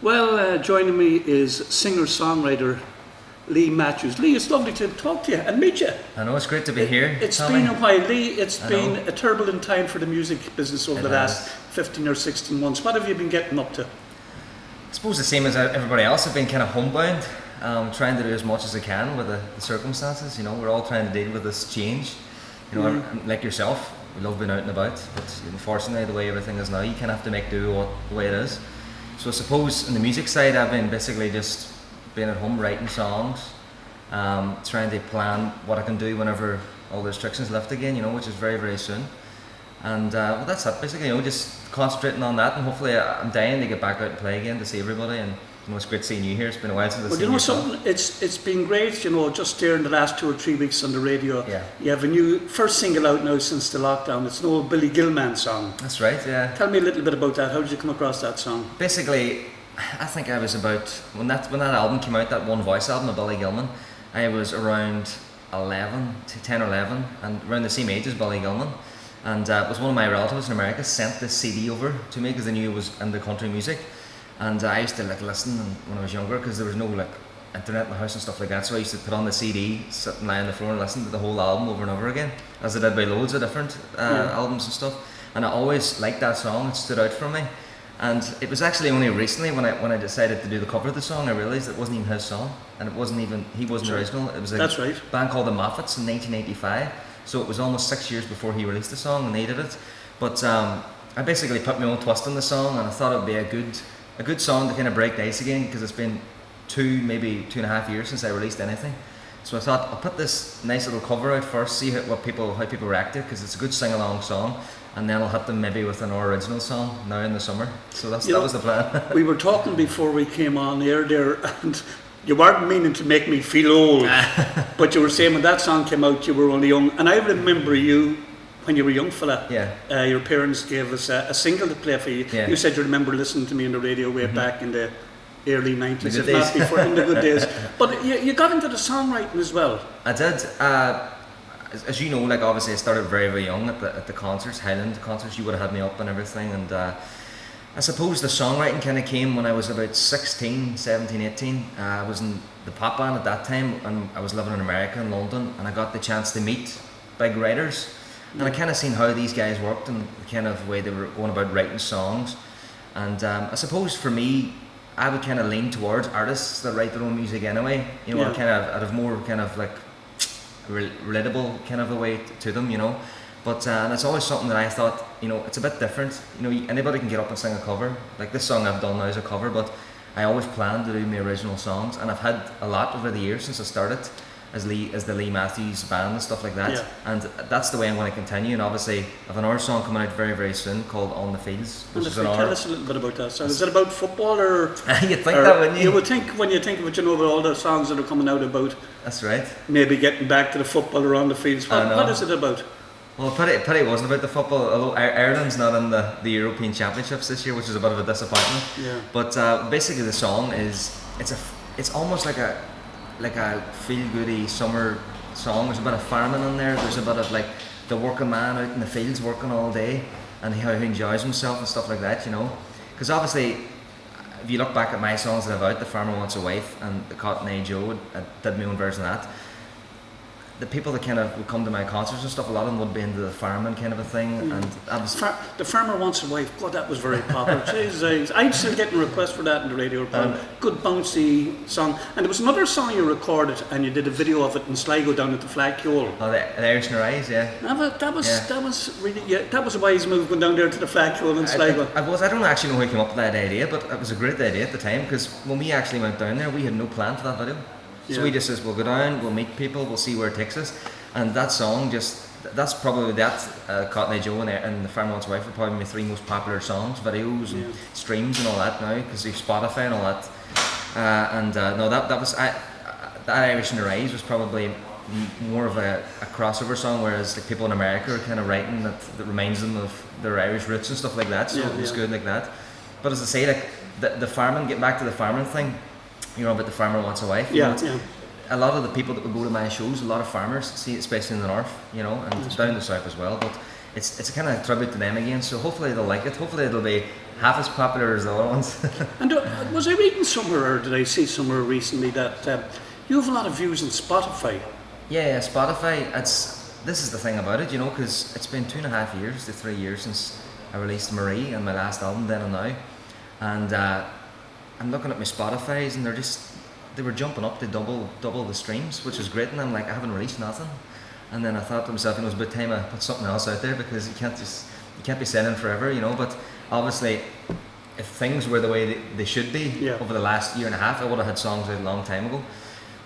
Well, joining me is singer-songwriter Lee Matthews. Lee, it's lovely to talk to you and meet you. I know, it's great to be here. It's Tommy. been a while, Lee. It's been a turbulent time for the music business over the last 15 or 16 months. What have you been getting up to? I suppose the same as everybody else. I've been kind of homebound, trying to do as much as I can with the circumstances. You know, we're all trying to deal with this change. You know, like yourself, we love being out and about, but unfortunately, the way everything is now, you kind of have to make do the way it is. So I suppose on the music side, I've been basically just being at home writing songs, trying to plan what I can do whenever all the restrictions lift again, you know, which is very, very soon. And well, that's it basically, you know, just concentrating on that, and hopefully I'm dying to get back out and play again to see everybody. And you know, it's great seeing you here. It's been a while since I've seen you. Well, you know something, it's been great, you know, just there in the last 2 or 3 weeks on the radio. Yeah. You have a new first single out now since the lockdown. It's an old Billy Gilman song. That's right, yeah. Tell me a little bit about that. How did you come across that song? Basically, I think I was about, when that album came out, that One Voice album of Billy Gilman, I was around 10 or 11, and around the same age as Billy Gilman. And it was one of my relatives in America sent this CD over to me because they knew it was into country music. And I used to listen when I was younger because there was no internet in the house and stuff like that. So I used to put on the CD, sit and lie on the floor and listen to the whole album over and over again, as I did by loads of different albums and stuff. And I always liked that song. It stood out for me. And it was actually only recently when I decided to do the cover of the song, I realised it wasn't even his song, and he wasn't original. It was a band called the Moffats in 1985. So it was almost 6 years before he released the song, and they did it. But I basically put my own twist on the song, and I thought it would be a good song to kind of break the ice again, because it's been maybe 2.5 years since I released anything. So I thought I'll put this nice little cover out first, see how people react to it, because it's a good sing-along song, and then I'll hit them maybe with an original song now in the summer. So that was the plan. We were talking before we came on air there, and you weren't meaning to make me feel old, but you were saying when that song came out, you were only young. And I remember you, when you were a young fella, your parents gave us a single to play for you. Yeah. You said you remember listening to me on the radio way back in the early 90s, if not before, in the good days. But you got into the songwriting as well. I did. As you know, obviously I started very, very young at the concerts, Highland concerts. You would have had me up and everything. And I suppose the songwriting kind of came when I was about 17, 18. I was in the pop band at that time, and I was living in America, in London, and I got the chance to meet big writers. And I kind of seen how these guys worked and the kind of way they were going about writing songs. And I suppose for me, I would kind of lean towards artists that write their own music anyway. You know, I'd have more kind of relatable kind of a way to them, you know. But and it's always something that I thought, you know, it's a bit different. You know, anybody can get up and sing a cover. Like this song I've done now is a cover, but I always planned to do my original songs, and I've had a lot over the years since I started as the Lee Matthews band and stuff like that. Yeah. And that's the way I'm going to continue. And obviously, I have another song coming out very, very soon called On the Fields. Tell us a little bit about that song. Is it about football or? You'd think that, wouldn't you? You would think when you think of it, you know, about all the songs that are coming out about. That's right. Maybe getting back to the football or on the fields. What is it about? Well, pity it wasn't about the football, although Ireland's not in the European Championships this year, which is a bit of a disappointment. Yeah. But basically the song is, it's almost like a feel-goody summer song. There's a bit of farming in there, there's a bit of the working man out in the fields working all day, and how he enjoys himself and stuff like that, you know. Because obviously, if you look back at my songs that I've out, The Farmer Wants a Wife and The Cotton Eye Joe, I did my own version of that. The people that kind of would come to my concerts and stuff, a lot of them would be into the farming kind of a thing. And The Farmer Wants a Wife, God, that was very popular. Jeez, I'm still getting requests for that in the radio. Good bouncy song. And there was another song you recorded, and you did a video of it in Sligo down at the Flagcule. Oh, the Irish in Her Eyes, yeah. That was really, that was a wise move going down there to the Flagcule in Sligo. I don't actually know how I came up with that idea, but it was a great idea at the time, because when we actually went down there, we had no plan for that video. So we just says, we'll go down, we'll meet people, we'll see where it takes us. And that song that's probably Cotton Eye Joe and The Farmer Wants a Wife are probably my 3 most popular songs, videos and streams and all that now, because of Spotify and all that. That Irish in Her Eyes was probably more of a crossover song, whereas people in America are kind of writing that reminds them of their Irish roots and stuff like that, so it was good like that. But as I say, the farming, get back to the farming thing, you know, about The Farmer Wants a Wife. A lot of the people that would go to my shows, a lot of farmers, see, especially in the north, you know, and down the south as well. But it's a kind of tribute to them again. So hopefully they'll like it. Hopefully it'll be half as popular as the other ones. And was I reading somewhere, or did I see somewhere recently that you have a lot of views on Spotify? Yeah, Spotify. This is the thing about it, because it's been 2.5 years to 3 years since I released Marie and my last album, Then and Now, and I'm looking at my Spotify's and they were jumping up to double the streams, which was great. And I'm like, I haven't released nothing. And then I thought to myself, it was about time I put something else out there, because you can't be selling forever, But obviously, if things were the way they should be over the last year and a half, I would have had songs out a long time ago.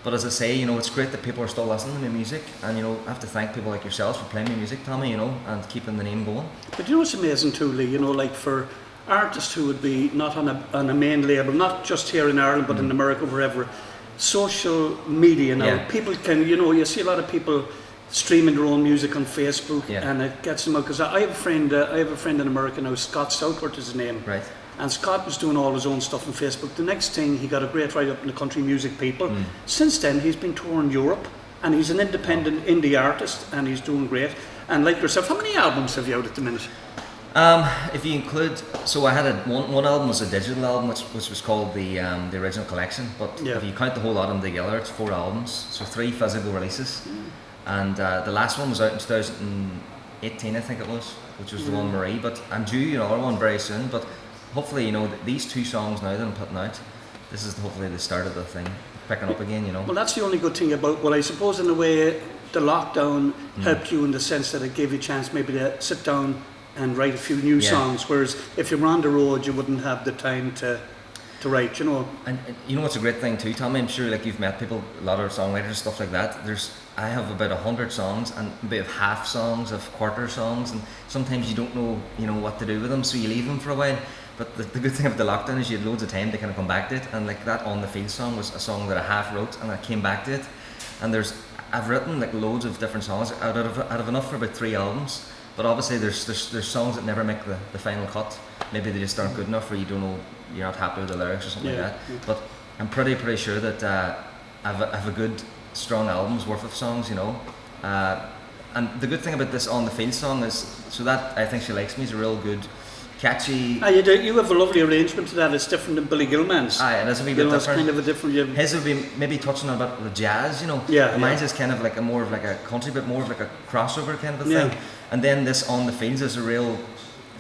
But as I say, it's great that people are still listening to my music, and I have to thank people like yourselves for playing my music, Tommy, and keeping the name going. But what's amazing too, Lee, like for artists who would be not on a main label, not just here in Ireland, but in America, wherever, social media now, people can, you see a lot of people streaming their own music on Facebook, and it gets them out. Because I have a friend in America now, Scott Southworth is his name. Right. And Scott was doing all his own stuff on Facebook. The next thing, he got a great write-up in the Country Music People. Since then, he's been touring Europe, and he's an independent indie artist, and he's doing great. And like yourself, how many albums have you out at the minute? If you include, so I had one album was a digital album, which was called the original collection. But if you count the whole album together, it's 4 albums, so 3 physical releases. And the last one was out in 2018, I think it was, which was the one Marie. But I'm due another one very soon. But hopefully, these 2 songs now that I'm putting out, this is hopefully the start of the thing picking up again. Well, that's the only good thing about. Well, I suppose in a way, the lockdown helped you in the sense that it gave you a chance maybe to sit down and write a few new songs, whereas if you were on the road you wouldn't have the time to write, And what's a great thing too, Tommy, I'm sure like you've met people, a lot of songwriters, stuff like that. I have about 100 songs, and about half songs of quarter songs, and sometimes you don't know what to do with them, so you leave them for a while. But the good thing about the lockdown is you had loads of time to kind of come back to it, and like that On the Field song was a song that I half wrote and I came back to it. And I've written like loads of different songs out of enough for about 3 albums. But obviously there's songs that never make the final cut. Maybe they just aren't good enough, or you don't know, you're not happy with the lyrics or something like that. Yeah. But I'm pretty sure that I have a good strong album's worth of songs, and the good thing about this On the Field song is, so that I think She Likes Me is a real good, catchy. You have a lovely arrangement to that. It's different than Billy Gilman's. It is a wee bit different. It's kind of a different. His would be maybe touching on a bit of jazz, Mine's is kind of like more of like a country, but more of like a crossover kind of a thing. And then this On the Fields is a real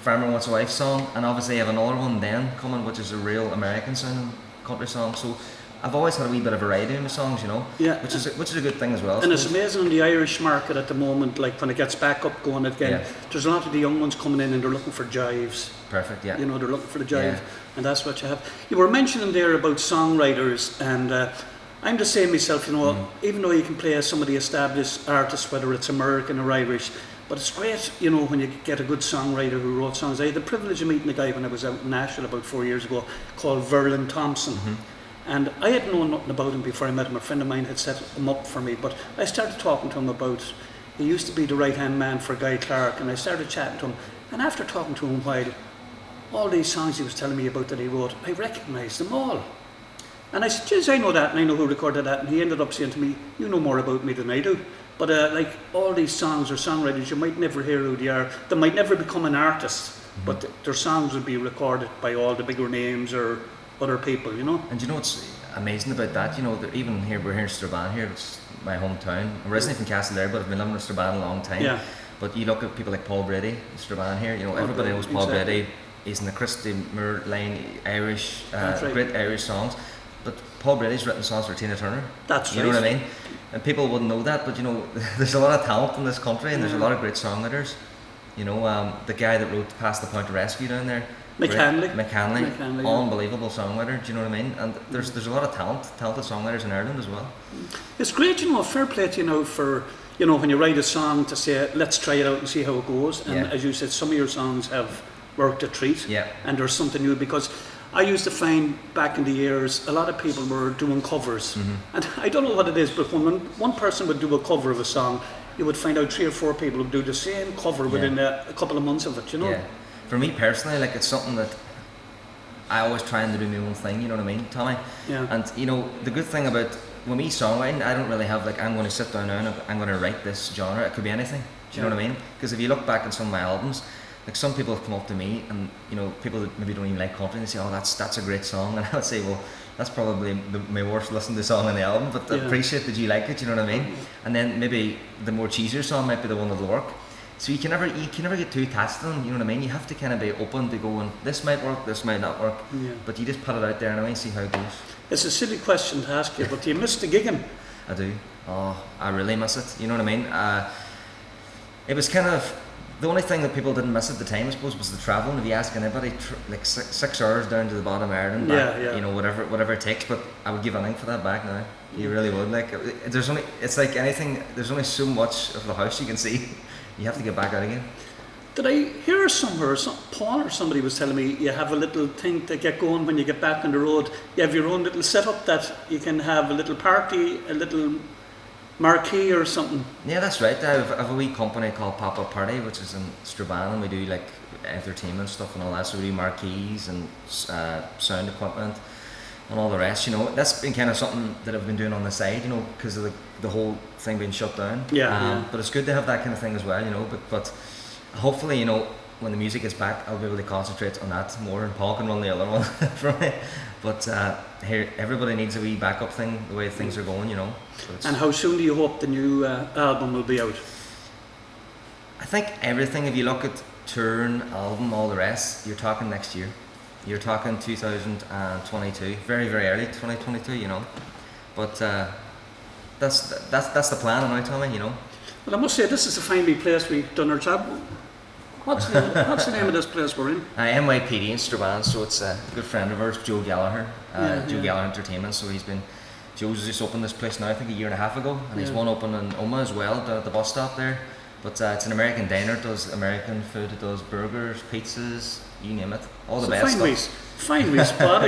Farmer Wants a Wife song, and obviously I have another one then coming, which is a real American sounding country song. So I've always had a wee bit of variety in my songs, which is a good thing as well. And it's amazing in the Irish market at the moment, like when it gets back up going again, there's a lot of the young ones coming in and they're looking for jives. Perfect, yeah. They're looking for the jive, and that's what you have. You were mentioning there about songwriters, and I'm the same myself, even though you can play some of the established artists, whether it's American or Irish, but it's great, when you get a good songwriter who wrote songs. I had the privilege of meeting a guy when I was out in Nashville about 4 years ago called Verlin Thompson. And I had known nothing about him before I met him. A friend of mine had set him up for me, but I started talking to him about, he used to be the right-hand man for Guy Clark, and I started chatting to him. And after talking to him a while, all these songs he was telling me about that he wrote, I recognised them all. And I said, geez, I know that, and I know who recorded that. And he ended up saying to me, you know more about me than I do. But like all these songs or songwriters, you might never hear who they are. They might never become an artist, but their songs would be recorded by all the bigger names or other people, And what's amazing about that? That even here, we're here in Strabane here, it's my hometown. I'm originally from Castlereagh, but I've been living in Strabane a long time. Yeah. But you look at people like Paul Brady in Strabane here, everybody knows Paul Brady. He's in the Christy Moore line, Irish, great Irish songs. But Paul Brady's written songs for Tina Turner. That's right. You know what I mean? And people wouldn't know that, but there's a lot of talent in this country, and there's a lot of great songwriters. The guy that wrote Past the Point of Rescue down there, McCanley, unbelievable songwriter. Do you know what I mean? And there's a lot of talented songwriters in Ireland as well. It's great, fair play to for when you write a song to say let's try it out and see how it goes. And as you said, some of your songs have worked a treat. And there's something new, because I used to find back in the years a lot of people were doing covers, and I don't know what it is, but when one person would do a cover of a song, you would find out 3 or 4 people would do the same cover within a couple of months of it. Yeah. For me personally, like, it's something that I always trying to do my own thing, you know what I mean, Tommy? Yeah. And the good thing about when we songwriting, I don't really have like, I'm going to sit down now and I'm going to write this genre. It could be anything. Do you know what I mean? Because if you look back on some of my albums, like some people have come up to me and, you know, people that maybe don't even like country, and they say, oh, that's a great song. And I would say, well, that's probably my worst listened to song on the album, but I appreciate that you like it, you know what I mean? And then maybe the more cheesier song might be the one that'll work. So you can never get too attached to them, you know what I mean? You have to kind of be open to going, this might work, this might not work, but you just put it out there anyway and see how it goes. It's a silly question to ask you, but do you miss the gigging? I do. Oh, I really miss it, you know what I mean? It was kind of, the only thing that people didn't miss at the time, I suppose, was the travelling. If you ask anybody, like 6 hours down to the bottom of Ireland, back, you know, whatever it takes. But I would give anything for that back now. You really would. Like, it's like anything. There's only so much of the house you can see. You have to get back out again. Did I hear somewhere, Paul or somebody was telling me, you have a little thing to get going when you get back on the road. You have your own little setup that you can have a little party, a little marquee or something. Yeah, that's right. I have a wee company called Pop Up Party, which is in Strabane, and we do like entertainment stuff and all that. So we do marquees and sound equipment and all the rest. You know, that's been kind of something that I've been doing on the side, you know, because of the whole thing being shut down. But it's good to have that kind of thing as well, you know. But hopefully, you know, when the music is back, I'll be able to concentrate on that more, and Paul can run the other one for me. But here, everybody needs a wee backup thing, the way things are going, you know. And how soon do you hope the new album will be out? I think everything, if you look at touring, album, all the rest, you're talking next year. You're talking 2022, very, very early 2022, you know. But that's the plan anyway, Tommy, you know. Well, I must say, this is a fine wee place. We've done our job. What's the name of this place we're in? NYPD in Strabane, so it's a good friend of ours, Joe Gallagher, Joe Gallagher Entertainment. So Joe's just opened this place now, I think a year and a half ago, and he's one open in Oma as well, down at the bus stop there. But it's an American diner, it does American food, it does burgers, pizzas, you name it, all the best stuff. Fine wee spot.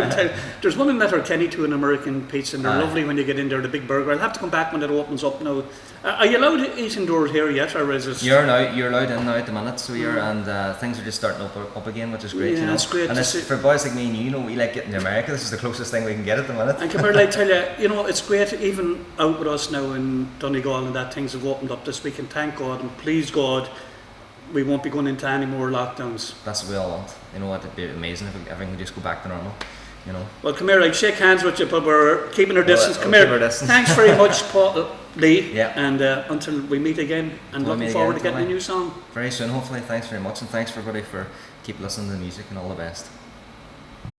There's one in Letterkenny to an American pizza, and they're lovely when you get in there, the big burger. I'll have to come back when it opens up now. Are you allowed to eat indoors here yet, or is it? You're allowed in now at the minute, so and things are just starting up again, which is great, you know. It's great. And for boys like me and you know, we like getting to America. This is the closest thing we can get at the minute. And come here, I tell you, you know, it's great even out with us now in Donegal and that things have opened up this week, and thank God and please God, we won't be going into any more lockdowns. That's what we all want. You know what, it'd be amazing if everything could just go back to normal, you know. Well, come here, I'd shake hands with you, but we're keeping our distance. Come here. Thanks very much, Paul Lee. And until we meet again, and looking forward to getting a new song. Very soon, hopefully. Thanks very much, and thanks for everybody for keep listening to the music, and all the best.